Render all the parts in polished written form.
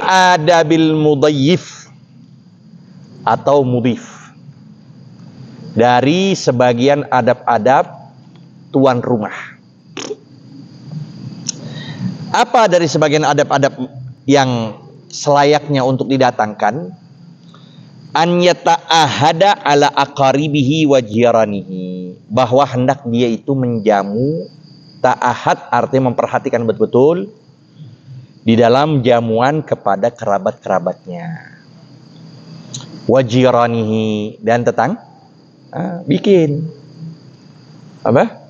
adabil mudayyif atau mudhif, dari sebagian adab-adab tuan rumah. Apa dari sebagian adab-adab yang selayaknya untuk didatangkan? An yata'ahada ala aqaribihi wa jiranihi, bahwa hendak dia itu menjamu. Ta'ahad artinya memperhatikan betul-betul di dalam jamuan kepada kerabat-kerabatnya. Wa jiranihi, dan bikin apa?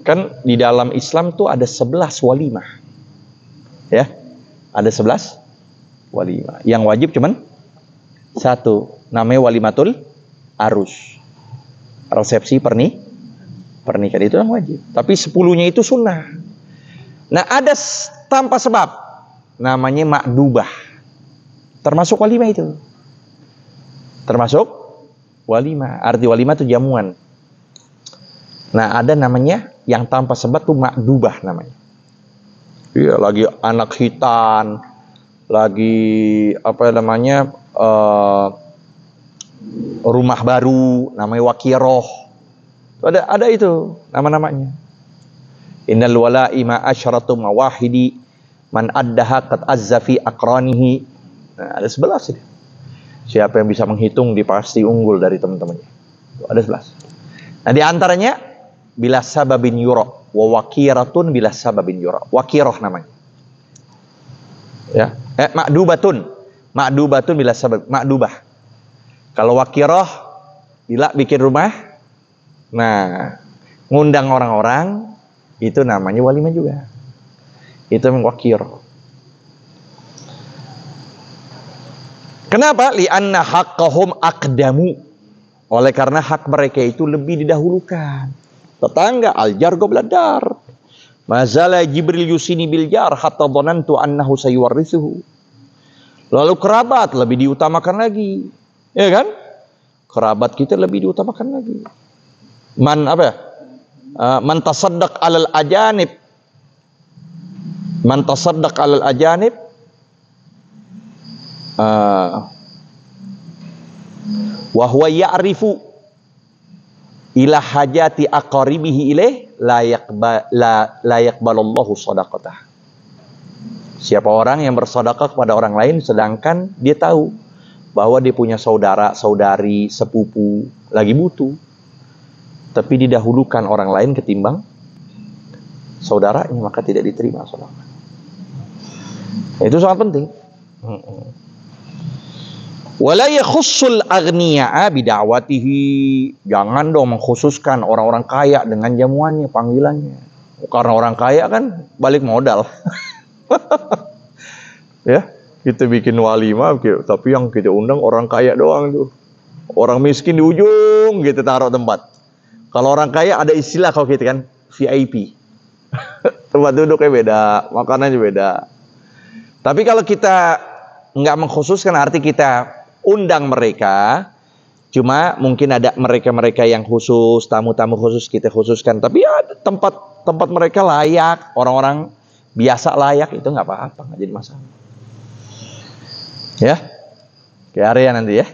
Kan di dalam Islam tuh ada 11 walimah. Ya, ada 11 walimah. Yang wajib cuman satu, namanya walimatul arus, resepsi pernikahan, itu yang wajib. Tapi 10-nya itu sunnah. Nah, ada tanpa sebab, namanya makdubah, termasuk walimah itu. Termasuk walimah. Arti walimah itu jamuan. Nah, ada namanya yang tanpa sebab tuh makdubah namanya. Iya, lagi anak hitan, lagi apa namanya, rumah baru, namanya wakiroh. Ada itu nama-namanya. Innal wala'i ma asyratu mawahidi man addaha qad azza fi aqranihi. Nah, ada 11 ini. Siapa yang bisa menghitung dia pasti unggul dari teman-temannya. Ada 11. Nah, di antaranya bila sababin yura wa wakiratun bila sababin yura. Wakiroh namanya. Ya, makdubatun bila sabab, makdubah. Kalau wakiroh bila bikin rumah, nah, ngundang orang-orang, itu namanya walimah juga. Itu wakiroh. Kenapa? Li'anna haqqahum aqdamu. Oleh karena hak mereka itu lebih didahulukan. Tetangga al-jar qabla dar. Mazala Jibril yusini bil jar hatta dhanantu annahu sayuwarrisuhu. Lalu kerabat lebih diutamakan lagi. Ya kan? Kerabat kita lebih diutamakan lagi. Man tasaddaq 'alal ajanib. Man tasaddaq 'alal ajanib wa huwa ya'rifu ila hajati aqaribihi ilaih la yaqbalallahu shadaqatah. Siapa orang yang bersedekah kepada orang lain sedangkan dia tahu bahwa dia punya saudara, saudari, sepupu lagi butuh, tapi didahulukan orang lain ketimbang saudaranya, maka tidak diterima sedekah. Itu sangat penting. Wala yakhussul aghniya'a bida'watihi. Jangan dong mengkhususkan orang-orang kaya dengan jamuannya, panggilannya. Karena orang kaya kan balik modal. Ya, kita bikin walimah, tapi yang kita undang orang kaya doang tuh. Orang miskin di ujung kita taruh tempat. Kalau orang kaya ada istilah kalau kita kan VIP. Tempat duduknya beda, makanannya beda. Tapi kalau kita nggak mengkhususkan, arti kita undang mereka, cuma mungkin ada mereka-mereka yang khusus, tamu-tamu khusus kita khususkan. Tapi ya tempat mereka layak, orang-orang biasa layak, itu nggak apa-apa, nggak jadi masalah. Ya, ke area nanti ya.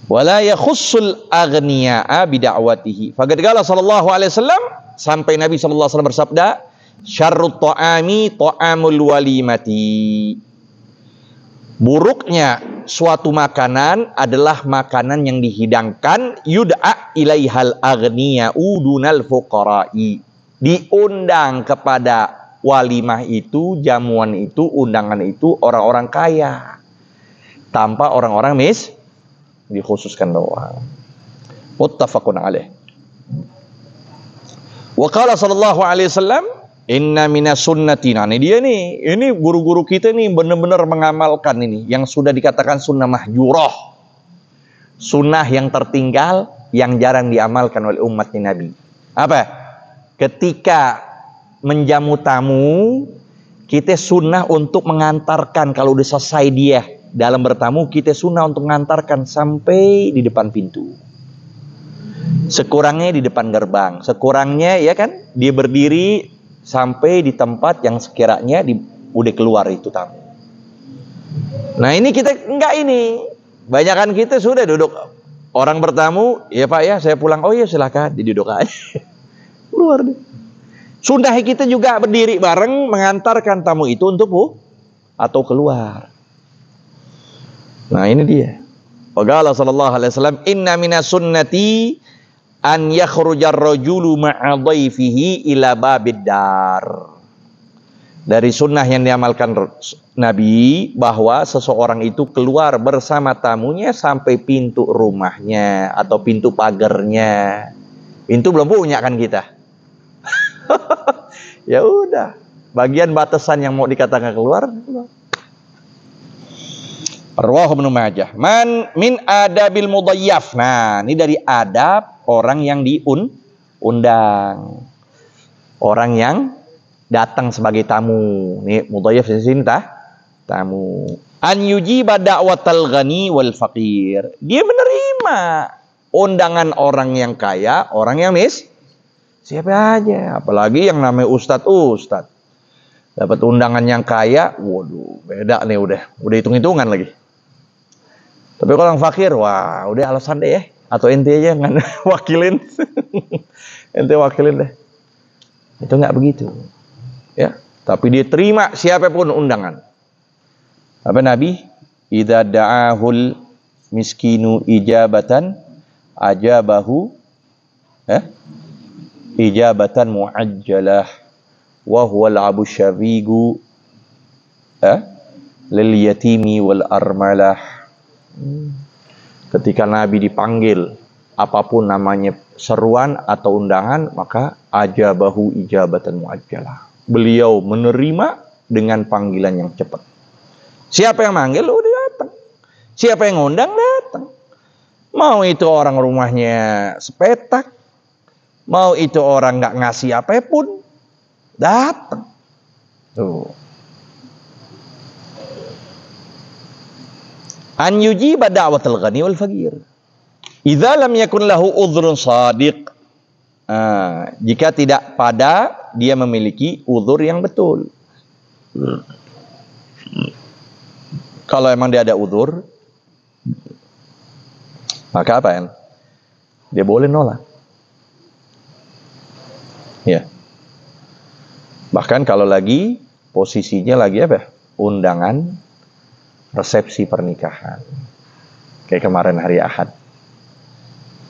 Wala yakhussul aghniya'a bida'watihi. Faqad qala sallallahu alaihi wasallam, sampai Nabi sallallahu alaihi wasallam bersabda, syarrut ta'ami ta'amul walimati. Buruknya suatu makanan adalah makanan yang dihidangkan yud'a ilaihal aghniya'u dunal fuqara'i. Diundang kepada walimah itu, jamuan itu, undangan itu orang-orang kaya, tanpa orang-orang dikhususkan doang. Muttafaqun alaih. Wa qala sallallahu alaihi wasallam, inna minas sunnati. Nah, ini dia nih. Ini guru-guru kita nih benar-benar mengamalkan ini yang sudah dikatakan sunnah mahjurah. Sunnah yang tertinggal, yang jarang diamalkan oleh umat Nabi. Apa? Ketika menjamu tamu, kita sunnah untuk mengantarkan. Kalau udah selesai dia dalam bertamu, kita sunnah untuk mengantarkan sampai di depan pintu. Sekurangnya di depan gerbang. Sekurangnya ya kan, dia berdiri sampai di tempat yang sekiranya udah keluar itu tamu. Nah ini kita enggak ini. Banyakan kita sudah duduk. Orang bertamu, ya Pak ya saya pulang. Oh iya silakan, diduduk aja. Keluar deh. Sunnah kita juga berdiri bareng mengantarkan tamu itu untuk atau keluar. Nah ini dia. Waqala sallallahu alaihi wasallam, inna minas sunnati an yakhrujar rajulu ma'a dhaifihi ila babid dar. Dari sunnah yang diamalkan Nabi, bahwa seseorang itu keluar bersama tamunya sampai pintu rumahnya atau pintu pagarnya. Pintu belum punya kan kita. Ya udah, bagian batasan yang mau dikatakan keluar. Rawahu Ibnu Majah. Min adabil mudayyaf. Nah, ini dari adab orang yang diundang. Orang yang datang sebagai tamu. Nih mudayyaf di sini tamu. An yujiba da'watal ghani wal faqir. Dia menerima undangan orang yang kaya, orang yang siapa aja, apalagi yang namanya ustadz. Dapat undangan yang kaya, waduh, beda nih udah hitung-hitungan lagi. Tapi kalau yang fakir, wah, udah alasan deh ya, atau ente aja ngan wakilin. Ente wakilin deh. Itu nggak begitu. Ya, tapi dia terima siapapun undangan. Apa Nabi? Idza da'ahul miskinu ijabatan ajabahu ijabatan muajjalah wa huwa al-abu syafiqu lil yatimi wal armalah. Ketika Nabi dipanggil apapun namanya seruan atau undangan, maka ajabahu ijabatan muajjalah. Beliau menerima dengan panggilan yang cepat. Siapa yang manggil, udah datang. Siapa yang ngundang, datang. Mau itu orang rumahnya sepetak, mau itu orang nggak ngasih apapun, datang. Tuh. An yujiba da'watal ghani wal faqir. Idza lam yakun lahu udhrun shadiq. Jika tidak pada dia memiliki uzur yang betul. Kalau emang dia ada uzur, maka apa ya? Dia boleh nolak. Ya. Bahkan kalau lagi posisinya lagi apa? Undangan resepsi pernikahan. Kayak kemarin hari Ahad.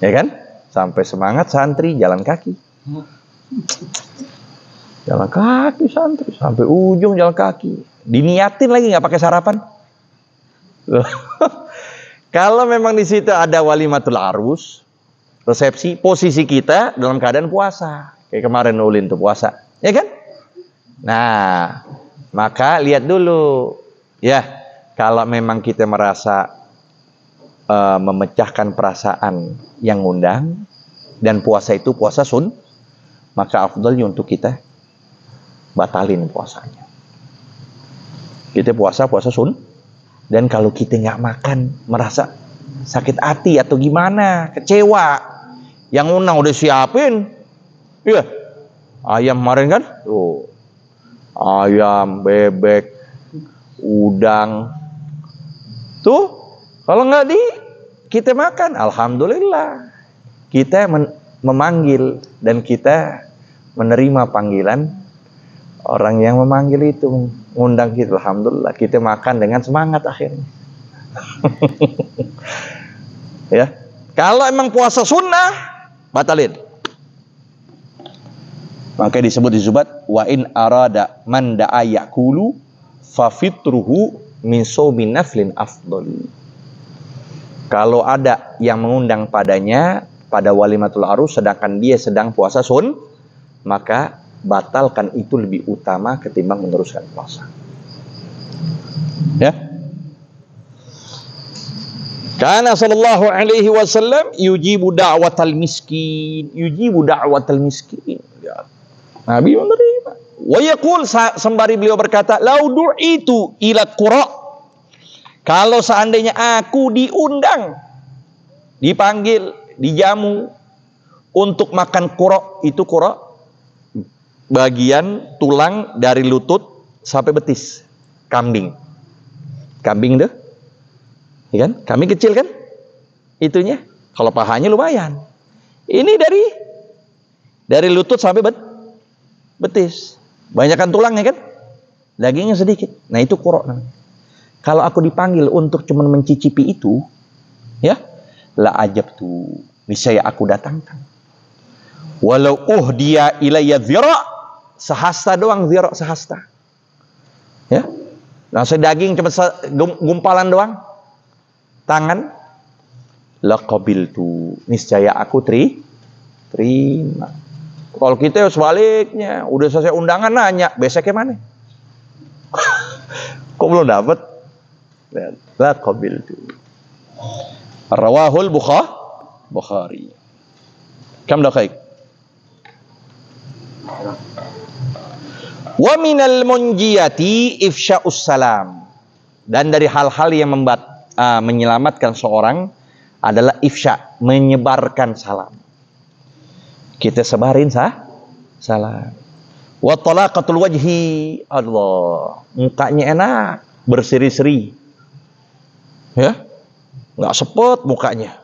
Ya kan? Sampai semangat santri jalan kaki. Jalan kaki santri sampai ujung jalan kaki. Diniatin lagi nggak pakai sarapan. Kalau memang di situ ada walimatul arus, resepsi, posisi kita dalam keadaan puasa. Kayak kemarin ulin tuh puasa, ya kan? Nah, maka lihat dulu, ya. Kalau memang kita merasa memecahkan perasaan yang ngundang dan puasa itu puasa maka afdalnya untuk kita batalin puasanya. Kita puasa dan kalau kita nggak makan merasa sakit hati atau gimana, kecewa, yang undang udah siapin, iya, ayam kemarin kan, tuh, ayam, bebek, udang, tuh, kalau nggak kita makan, alhamdulillah, kita memanggil dan kita menerima panggilan orang yang memanggil itu, ngundang kita, alhamdulillah, kita makan dengan semangat akhirnya. Ya, kalau emang puasa sunnah, batalin. Maka disebut wa in arada man da'a yakulu fa fitruhu min shaumin naflin afdal. Kalau ada yang mengundang padanya pada walimatul arus sedangkan dia sedang puasa maka batalkan itu lebih utama ketimbang meneruskan puasa. Ya. Kana sallallahu alaihi wasallam yujibu da'watal miskin, Ya. Nabi menerima. Wa yaqul sembari beliau berkata, "Lau du'itu ila qura." Kalau seandainya aku diundang, dipanggil, dijamu untuk makan qura, itu qura bagian tulang dari lutut sampai betis kambing. Kambing deh Ya kan? Kami kecil kan? Itunya. Kalau pahanya lumayan. Ini dari lutut sampai betis. Banyakan tulangnya kan? Dagingnya sedikit. Nah itu qura' namanya. Kalau aku dipanggil untuk cuma mencicipi itu, ya, la ajab tuh. Niscaya aku datangkan. Walau dia ilayya dhira', sehasta doang, dhira' sehasta. Ya. Langsung daging cuma gumpalan doang. Tangan, la qabiltu. Niscaya aku terima. Kalau kita sebaliknya, udah selesai undangan nanya, besoknya mana? Kok belum dapat? La qabiltu. Rawahul Bukhari. Kam daqaiq? Wa minal munjiyati ifsya'us salam. Dan dari hal-hal yang menyelamatkan seorang adalah ifsya, menyebarkan salam. Kita sebarin salam. Wa talaqatul wajhi, Allah, mukanya enak, berseri-seri. Ya? Enggak sepet mukanya.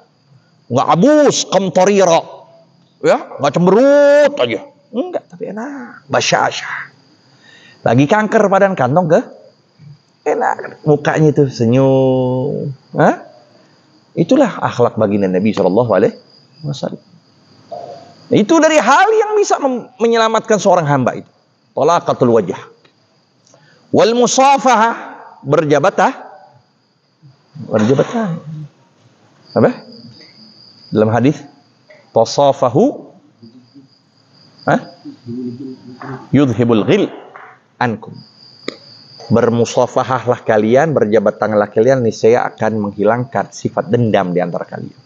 Enggak abus, kamtarira. Ya, enggak cemberut aja. Enggak, tapi enak, basyasya. Lagi kanker badan kantong ke? Enak, mukanya itu senyum. Hah? Itulah akhlak baginda Nabi SAW. Itu dari hal yang bisa menyelamatkan seorang hamba itu. Talaqatul wajah. Wal musafahah, berjabatan. Apa? Dalam hadis tasafahu yudhibul ghil ankum. Bermusafahahlah kalian, berjabat tanganlah kalian, niscaya akan menghilangkan sifat dendam di antara kalian.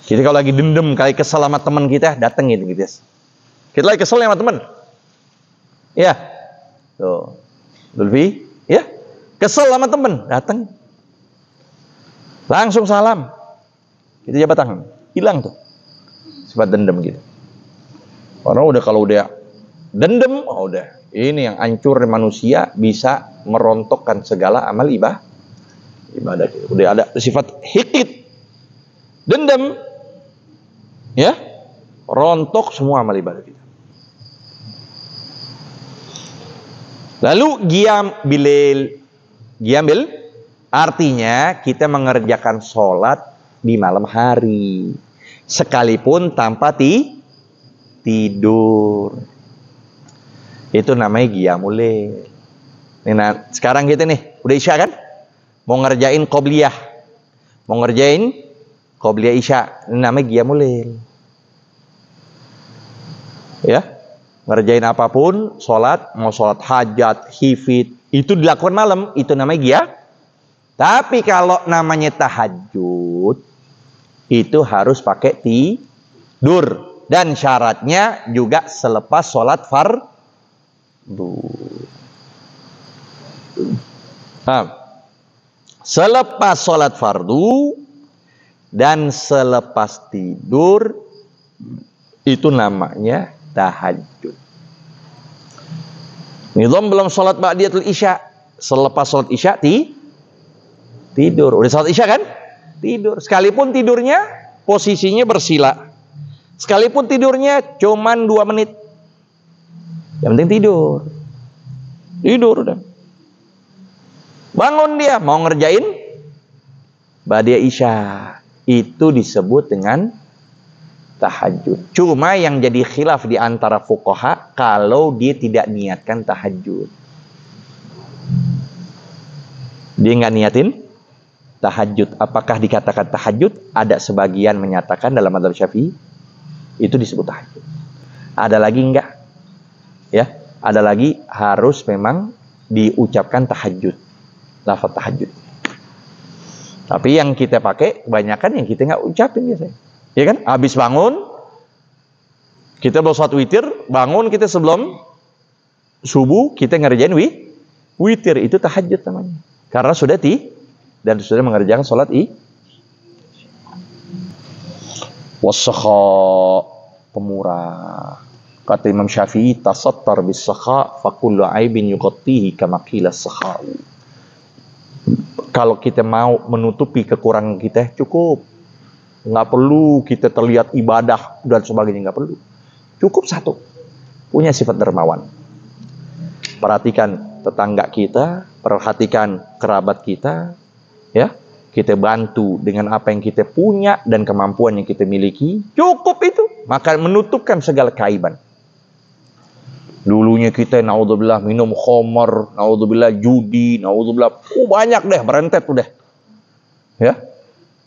Jadi kalau lagi dendam, kali kesel sama teman kita, datengin gitu. Kita lagi kesel sama teman. Ya. Tuh. Lutfi, ya. Kesel sama teman, datang. Langsung salam. Kita jabat tangan. Hilang tuh sifat dendam gitu. Orang kalau udah dendam, udah. Ini yang hancur manusia, bisa merontokkan segala amal ibadah. Udah ada sifat hikit, dendam, ya, rontok semua amal ibadah kita. Lalu qiyam bil artinya kita mengerjakan sholat di malam hari, sekalipun tanpa tidur. Itu namanya qiyamul lail. Nah, sekarang kita nih, udah isya kan? Mau ngerjain qobliyah. Mau ngerjain qobliyah isya. Ini namanya qiyamul lail. Ya. Ngerjain apapun, sholat, mau sholat hajat, hifid, itu dilakukan malam, itu namanya qiyam. Tapi kalau namanya tahajud, itu harus pakai tidur. Dan syaratnya juga selepas sholat fardu. Selepas sholat fardu dan selepas tidur, itu namanya tahajud. Nizam belum sholat ba'diyatul isya, selepas sholat isya tidur. Udah sholat isya kan? Tidur. Sekalipun tidurnya posisinya bersila, sekalipun tidurnya cuman 2 menit, yang penting tidur udah. Bangun dia mau ngerjain ba'diyah isya, itu disebut dengan tahajud. Cuma yang jadi khilaf di antara fuqaha kalau dia tidak niatkan tahajud. Dia nggak niatin tahajud, apakah dikatakan tahajud? Ada sebagian menyatakan dalam mazhab Syafi'i itu disebut tahajud. Ada lagi enggak? Ya, ada lagi harus memang diucapkan tahajud, lafaz tahajud. Tapi yang kita pakai kebanyakan yang kita nggak ucapin biasanya. Ya kan? Habis bangun, kita baru sholat witir, bangun kita sebelum subuh, kita ngerjain witir, itu tahajud namanya. Karena sudah dan sudah mengerjakan sholat wasakha, pemurah. Kata Imam Syafi'i, tasattar bis sakha fa kullu aibin yughatihi kama qila sakha'u. Kalau kita mau menutupi kekurangan kita, cukup. Nggak perlu kita terlihat ibadah dan sebagainya, nggak perlu. Cukup satu, punya sifat dermawan. Perhatikan tetangga kita, perhatikan kerabat kita, ya. Kita bantu dengan apa yang kita punya dan kemampuan yang kita miliki. Cukup itu, maka menutupkan segala keaiban. Dulunya kita naudzubillah minum khamar, naudzubillah judi, naudzubillah banyak deh, berentet udah. Ya.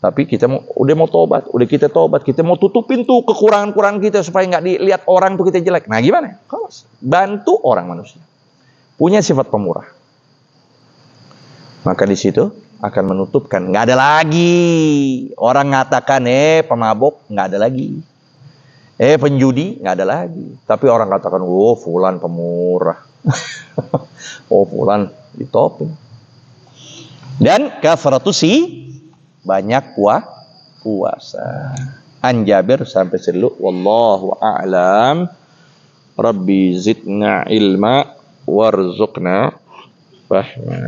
Tapi kita udah mau tobat, kita mau tutupin tuh kekurangan-kekurangan kita supaya nggak dilihat orang tuh kita jelek. Nah, gimana? Khalas. Bantu orang manusia. Punya sifat pemurah. Maka di situ akan menutupkan, nggak ada lagi orang ngatakan pemabuk, nggak ada lagi. Penjudi, nggak ada lagi. Tapi orang katakan, oh fulan pemurah. Oh fulan ditopin. Dan kafaratu banyak puasa. An Jabir sampai selu. Wallahu a'lam. Rabbi zidna ilma warzuqna fahma.